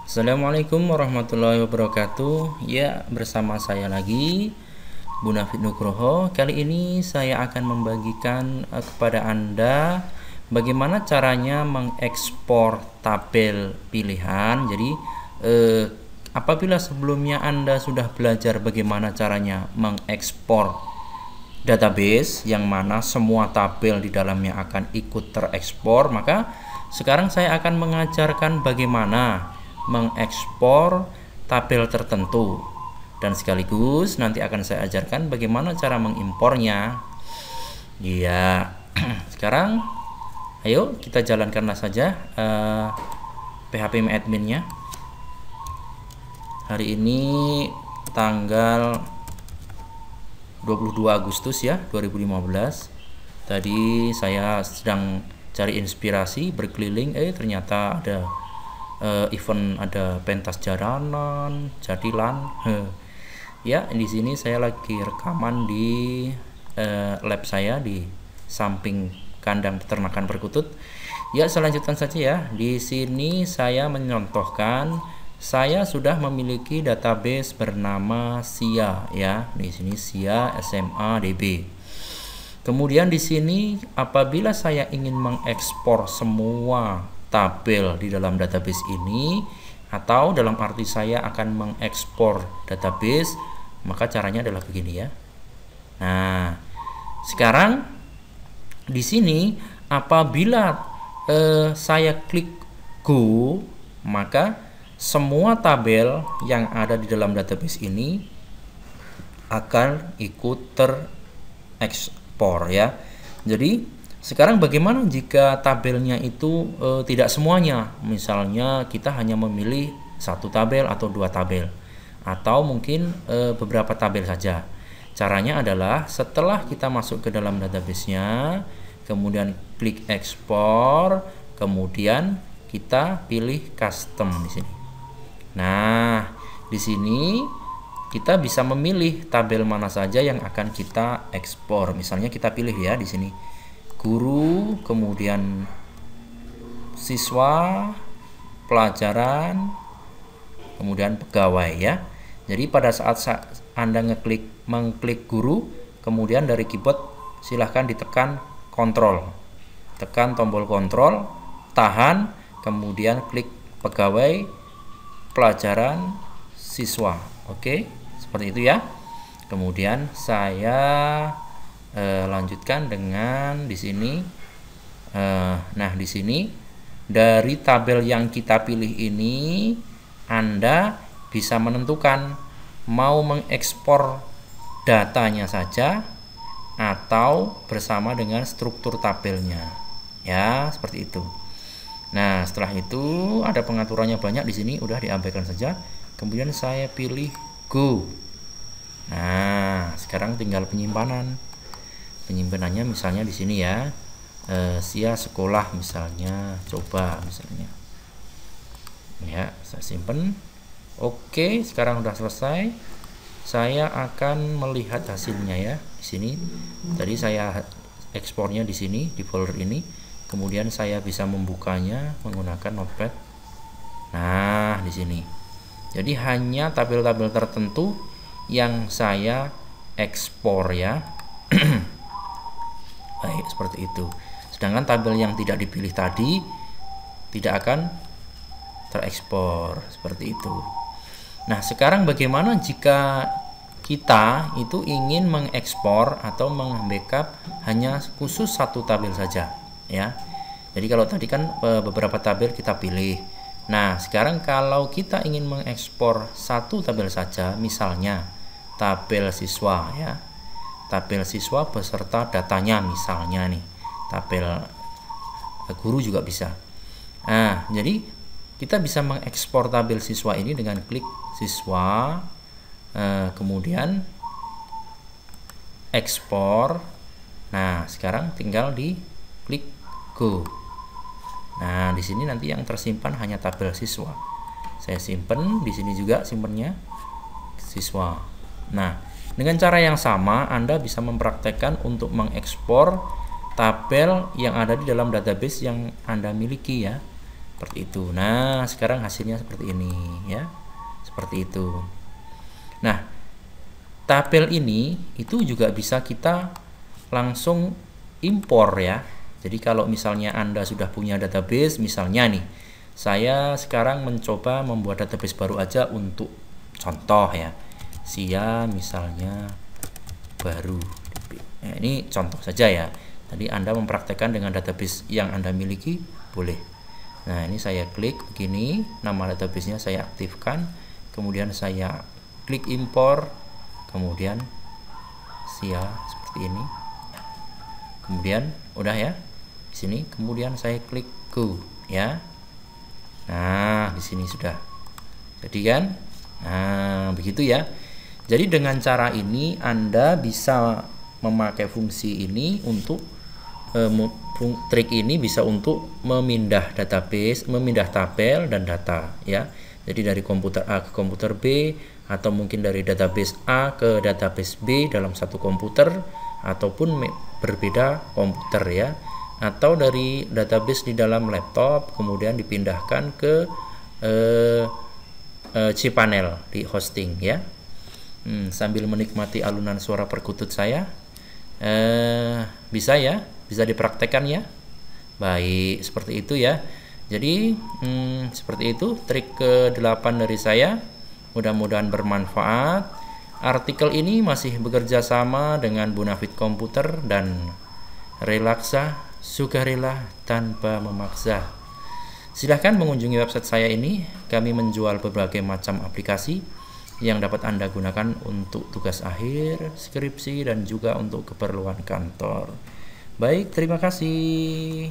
Assalamualaikum warahmatullahi wabarakatuh. Ya, bersama saya lagi Bu Nafid Nugroho. Kali ini saya akan membagikan kepada Anda bagaimana caranya mengekspor tabel pilihan. Jadi apabila sebelumnya Anda sudah belajar bagaimana caranya mengekspor database yang mana semua tabel di dalamnya akan ikut terekspor, maka sekarang saya akan mengajarkan bagaimana mengekspor tabel tertentu, dan sekaligus nanti akan saya ajarkan bagaimana cara mengimpornya. Ya, sekarang ayo kita jalankanlah saja PHP adminnya. Hari ini tanggal 22 Agustus ya 2015. Tadi saya sedang cari inspirasi berkeliling, ternyata ada event, ada pentas jaranan, jadilan. Ya, di sini saya lagi rekaman di lab saya di samping kandang peternakan perkutut. Ya, selanjutnya saja ya. Di sini saya menyontohkan saya sudah memiliki database bernama SIA ya. Di sini SIA SMA DB. Kemudian di sini apabila saya ingin mengekspor semua tabel di dalam database ini, atau dalam arti saya akan mengekspor database, maka caranya adalah begini ya. Nah, sekarang di sini apabila saya klik go, maka semua tabel yang ada di dalam database ini akan ikut terekspor ya. Jadi sekarang bagaimana jika tabelnya itu tidak semuanya? Misalnya kita hanya memilih satu tabel atau dua tabel, atau mungkin beberapa tabel saja. Caranya adalah setelah kita masuk ke dalam database-nya, kemudian klik ekspor, kemudian kita pilih custom di sini. Nah, di sini kita bisa memilih tabel mana saja yang akan kita ekspor. Misalnya kita pilih ya di sini guru, kemudian siswa, pelajaran, kemudian pegawai ya. Jadi pada saat Anda mengklik guru, kemudian dari keyboard silahkan ditekan kontrol, tekan tombol kontrol, tahan, kemudian klik pegawai, pelajaran, siswa. Oke, seperti itu ya. Kemudian saya lanjutkan dengan di sini. Nah, di sini dari tabel yang kita pilih ini Anda bisa menentukan mau mengekspor datanya saja atau bersama dengan struktur tabelnya. Ya, seperti itu. Nah, setelah itu ada pengaturannya banyak di sini, udah diabaikan saja. Kemudian saya pilih go. Nah, sekarang tinggal penyimpanannya misalnya di sini ya, SIA sekolah misalnya, coba misalnya ya, saya simpen. Oke, sekarang udah selesai. Saya akan melihat hasilnya ya di sini. Tadi saya ekspornya di sini di folder ini, kemudian saya bisa membukanya menggunakan notepad. Nah, di sini jadi hanya tabel-tabel tertentu yang saya ekspor ya. Baik, seperti itu. Sedangkan tabel yang tidak dipilih tadi tidak akan terekspor, seperti itu. Nah, sekarang bagaimana jika kita itu ingin mengekspor atau mengbackup hanya khusus satu tabel saja ya. Jadi kalau tadi kan beberapa tabel kita pilih. Nah, sekarang kalau kita ingin mengekspor satu tabel saja, misalnya tabel siswa ya, tabel siswa beserta datanya misalnya nih, tabel guru juga bisa. Nah, jadi kita bisa mengekspor tabel siswa ini dengan klik siswa, kemudian ekspor. Nah, sekarang tinggal di klik go. Nah, di sini nanti yang tersimpan hanya tabel siswa. Saya simpen di sini juga, simpennya siswa. Nah, dengan cara yang sama Anda bisa mempraktekkan untuk mengekspor tabel yang ada di dalam database yang Anda miliki ya. Seperti itu. Nah, sekarang hasilnya seperti ini ya. Seperti itu. Nah, tabel ini itu juga bisa kita langsung impor ya. Jadi kalau misalnya Anda sudah punya database, misalnya nih, saya sekarang mencoba membuat database baru aja untuk contoh ya. SIA misalnya baru. Nah, ini contoh saja ya. Tadi Anda mempraktekkan dengan database yang Anda miliki, boleh. Nah, ini saya klik begini, nama databasenya saya aktifkan, kemudian saya klik impor, kemudian SIA seperti ini. Kemudian udah ya. Di sini kemudian saya klik go ya. Nah, di sini sudah. Jadi kan? Nah, begitu ya. Jadi dengan cara ini Anda bisa memakai fungsi ini untuk trik ini bisa untuk memindah database, memindah tabel dan data ya. Jadi dari komputer A ke komputer B, atau mungkin dari database A ke database B dalam satu komputer, ataupun berbeda komputer ya, atau dari database di dalam laptop kemudian dipindahkan ke cPanel di hosting ya. Sambil menikmati alunan suara perkutut saya, bisa ya, bisa dipraktekkan ya. Baik, seperti itu ya. Jadi seperti itu trik ke-8 dari saya. Mudah-mudahan bermanfaat. Artikel ini masih bekerja sama dengan Bonafit Komputer dan Relaxa, sukarela tanpa memaksa. Silahkan mengunjungi website saya ini. Kami menjual berbagai macam aplikasi yang dapat Anda gunakan untuk tugas akhir, skripsi, dan juga untuk keperluan kantor. Baik, terima kasih.